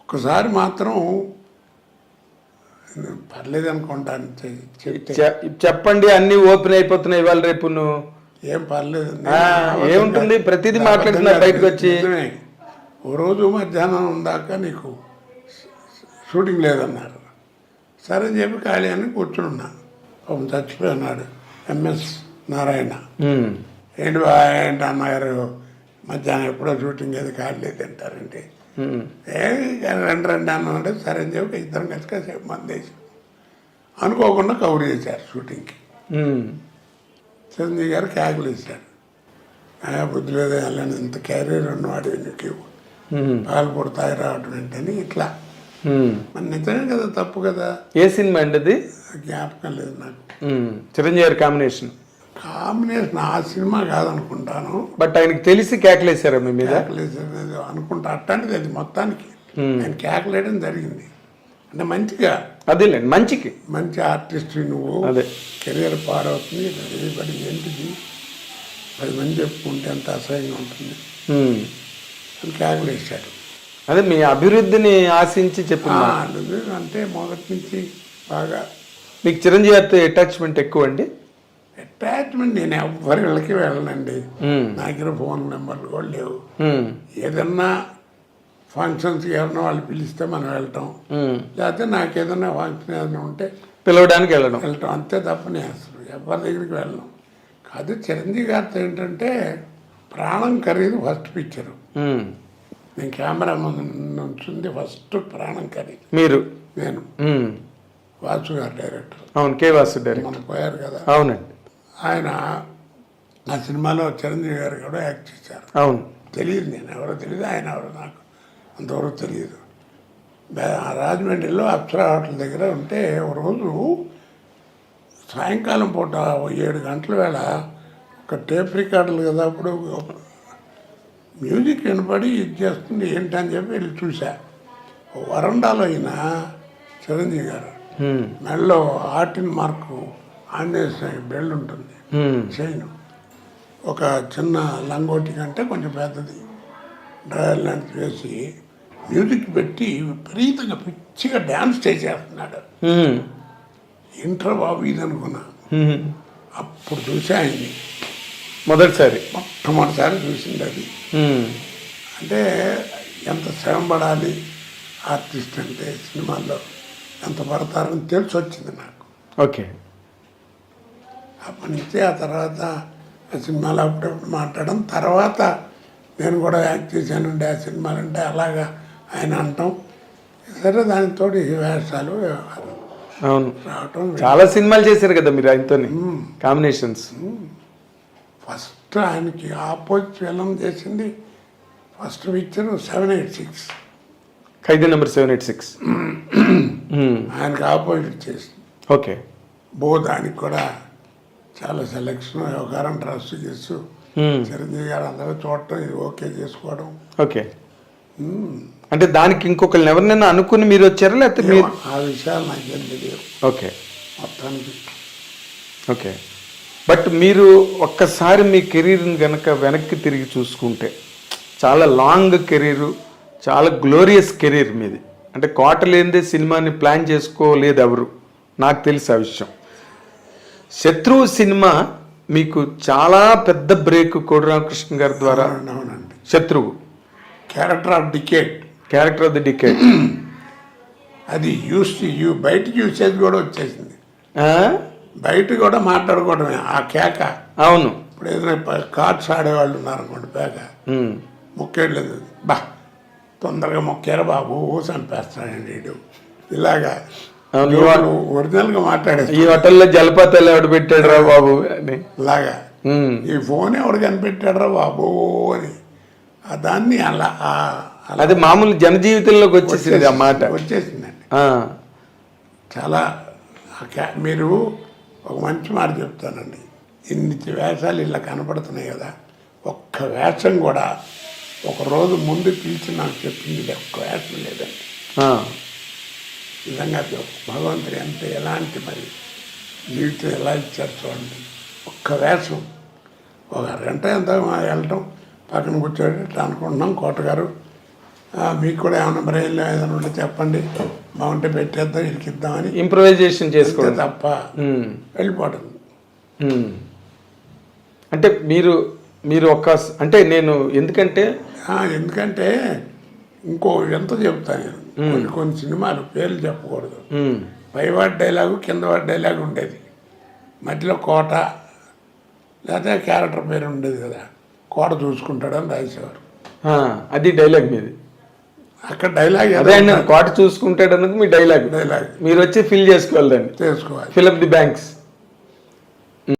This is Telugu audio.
ఒక్కసారి మాత్రం పర్లేదు అనుకుంటాను చెప్పండి, అన్ని ఓపెన్ అయిపోతున్నాయి ఇవాళ రేపు. నువ్వు ఏం పర్లేదు ఏముంటుంది, ప్రతిదీ మాట్లాడుతున్నారు బయటకు వచ్చి. ఓ రోజు మధ్యాహ్నం దాకా నీకు షూటింగ్ లేదన్నారు. సరే అని చెప్పి ఖాళీ అని కూర్చున్నా. పాపం చచ్చిపోయినాడు ఎంఎస్ నారాయణ. ఏంటి ఏంటి అన్నగారు మధ్యాహ్నం ఎప్పుడో షూటింగ్ ఏది ఖాళీ లేదు అంటారండి. రెండు అన్నామంటే సరే అని చెప్పి ఇద్దరం కలిసి కాసేపు మందేసి అనుకోకుండా కవర్ చేశారు షూటింగ్కి. చిరంజీవి గారు క్యాకులు ఇచ్చాడు. బుద్ధి లేదు వెళ్ళని ఇంత క్యారియర్ ఉన్నవాడు నీకు పాలు పుడతాయి రావడం ఏంటని ఇట్లా. మన నిజమే కదా, తప్పు కదా. ఏ సినిమా అండి అది? జ్ఞాపకం లేదు నాకు. చిరంజీవి గారి కాంబినేషన్ ఆ సినిమా కాదనుకుంటాను. బట్ ఆయనకి తెలిసి కేకలేసారా మీ మీద? కేకలేసారు అనుకుంటా. అట్లాంటిది అది మొత్తానికి ఆయన కేకలేయడం జరిగింది. అంటే మంచిగా అదేలేండి, మంచి ఆర్టిస్ట్ నువ్వు, అదే కెరియర్ పాడవుతుంది, పడి ఏంటిది 10 మంది చెప్పుకుంటే అంత అసహ్యంగా ఉంటుంది అని కేకలేసాడు. అదే మీ అభివృద్ధిని ఆశించి చెప్తున్నా. అంటే మొదటి నుంచి బాగా మీకు చిరంజీవి గారితో అటాచ్మెంట్ ఎక్కువ అండి? అటాచ్మెంట్ నేను ఎవరి వెళ్ళకి వెళ్ళనండి. నా దగ్గర ఫోన్ నెంబర్లు కూడా లేవు. ఏదన్నా ఫంక్షన్స్కి ఎవరన్నా వాళ్ళు పిలిస్తే మనం వెళ్ళటం, లేకపోతే నాకు ఏదైనా ఫంక్షన్ ఏదైనా ఉంటే పిలవడానికి వెళ్ళడం అంతే తప్ప నేను అసలు ఎవరి దగ్గరికి వెళ్ళను. కాదు చిరంజీవి గారితో ఏంటంటే ప్రాణం ఖరీదు ఫస్ట్ పిక్చరు. నేను కెమెరా ముందు నుంచింది ఫస్ట్ ప్రాణం ఖరీదు. మీరు? నేను. వాసు గారు డైరెక్టర్. అవును, కే వాసు డైరెక్టర్. మనం పోయారు కదా. అవునండి. ఆయన ఆ సినిమాలో చిరంజీవి గారు కూడా యాక్ట్ చేశారు. అవును. తెలియదు, నేను ఎవరో తెలియదు, ఆయన ఎవరో నాకు అంతవరకు తెలియదు. రాజమండ్రిలో అప్సరా హోటల్ దగ్గర ఉంటే ఒక రోజు సాయంకాలం పూట 7 గంటల వేళ ఒక టేప్ రికార్డులు కదా, అప్పుడు మ్యూజిక్ వినపడి ఇది చేస్తుంది ఏంటని చెప్పి వెళ్ళి చూసా. వరండాలో అయిన చిరంజీవి గారు మెడలో ఆర్టిన్ మార్కు ఆంజనేయ బెల్ట్ ఉంటుంది, చైన్, ఒక చిన్న లంగోటి కంటే కొంచెం పెద్దది డ్రైవర్ లాంటిది వేసి మ్యూజిక్ పెట్టి విపరీతంగా పిచ్చిగా డ్యాన్స్ చేసేస్తున్నాడు. ఇంటర్ బాబు ఇది అనుకున్నా. అప్పుడు చూసా ఆయన్ని మొట్టమొదటిసారి చూసింది అది. అంటే ఎంత శ్రమ పడాలి ఆర్టిస్ట్ అంటే, సినిమాల్లో ఎంత పడతారని తెలిసి వచ్చింది నాకు. ఓకే. అప్పటి నుంచి ఆ తర్వాత ఆ సినిమాలు అప్పుడప్పుడు మాట్లాడడం, తర్వాత నేను కూడా యాక్ట్ చేశానండి ఆ సినిమాలంటే అలాగా ఆయన అంటాం. సరే దానితో వేషాలు వ్యవహారం. అవును, రావటం. చాలా సినిమాలు చేశారు కదా మీరు ఆయనతో కాంబినేషన్స్. ఫస్ట్ ఆయనకి ఆపోజిట్ ఫిల్మ్ చేసింది ఫస్ట్ పిక్చర్ 786, ఖైదీ నెంబర్ 786. ఆయనకి ఆపోజిట్ చేసింది. ఓకే. దానికి కూడా చాలా సెలెక్షన్ వ్యవహారం ట్రస్ట్ చేస్తూ చిరంజీవి గారు అందరూ చూడటం, ఇది ఓకే చేసుకోవడం. ఓకే. అంటే దానికి ఇంకొకరిని ఎవరినైనా అనుకుని మీరు వచ్చారా, లేకపోతే మీరు? ఆ విషయాలు నాకేం తెలియదు. ఓకే. మొత్తానికి ఓకే. బట్ మీరు ఒక్కసారి మీ కెరీర్ని కనుక వెనక్కి తిరిగి చూసుకుంటే చాలా లాంగ్ కెరీరు, చాలా గ్లోరియస్ కెరీర్ మీది. అంటే కోట లేనిదే సినిమాని ప్లాన్ చేసుకోలేదు ఎవరు, నాకు తెలిసి ఆ విషయం. శత్రువు సినిమా మీకు చాలా పెద్ద బ్రేక్ కోడి రామకృష్ణ గారి ద్వారా. అవునండి. శత్రువు క్యారెక్టర్ ఆఫ్ ది డికేడ్ అది బయటకి యూసేజ్ కూడా వచ్చేసింది. బయట కూడా మాట్లాడుకోవడమే ఆ కేక. అవును. ఇప్పుడు ఏదైనా కార్డ్స్ ఆడేవాళ్ళు ఉన్నారనుకోండి, పేక మొక్కేయలేదు, తొందరగా మొక్కారా బాబు చంపేస్తాడండి వీడు, ఇలాగా ఒరిజినల్ గా మాట్లాడేది. ఈ హోటల్లో జలపాతాలు ఎవడు పెట్టాడు రా బాబు అని, ఇలాగా ఈ ఫోన్ ఎవడు కనిపెట్టాడు రా బాబు అని. దాన్ని అలా అది మామూలు జనజీవితంలోకి వచ్చేసింది, ఆ మాట వచ్చేసిందండి. చాలా మీరు ఒక మంచి మాట చెప్తానండి, ఇన్ని వేషాలు ఇలా కనపడుతున్నాయి కదా, ఒక్క వేషం కూడా ఒకరోజు ముందు పిలిచి నాకు చెప్పింది ఒక్క వేషం లేదండి. నిజంగా భగవంతుడు ఎంత ఎలాంటి మరి జీవితం ఎలా ఇచ్చారు చూడండి. ఒక్క వేషం ఒక 2 గంట ఎంత వెళ్ళటం, పక్కన కూర్చోటి ఇట్లా అనుకుంటున్నాం, కోటగారు మీకు కూడా ఏమైనా బ్రెయిన్లో ఏదైనా ఉంటే చెప్పండి, బాగుంటే పెట్టేద్దాం ఇరికిద్దామని ఇంప్రవైజేషన్ చేసుకోవడం తప్ప వెళ్ళిపోవడం. అంటే మీరు అంటే నేను ఎందుకంటే ఎందుకంటే ఇంకో ఎంత చెప్తాను నేను, కొన్ని సినిమాలు పేర్లు చెప్పకూడదు, పైవాడి డైలాగు కిందవాడి డైలాగు ఉండేది, మధ్యలో కోట లేకపోతే క్యారెక్టర్ పేరు ఉండేది కదా, కోట చూసుకుంటాడని రాసేవారు. అది డైలాగ్ మీది. అక్కడ డైలాగ్ అదే కోట చూసుకుంటాడు అన్నది మీ డైలాగ్. మీరు వచ్చి ఫిల్ చేసుకోవాలి దాన్ని, చేసుకోవాలి, ఫిల్ అప్ ది బ్యాంక్స్.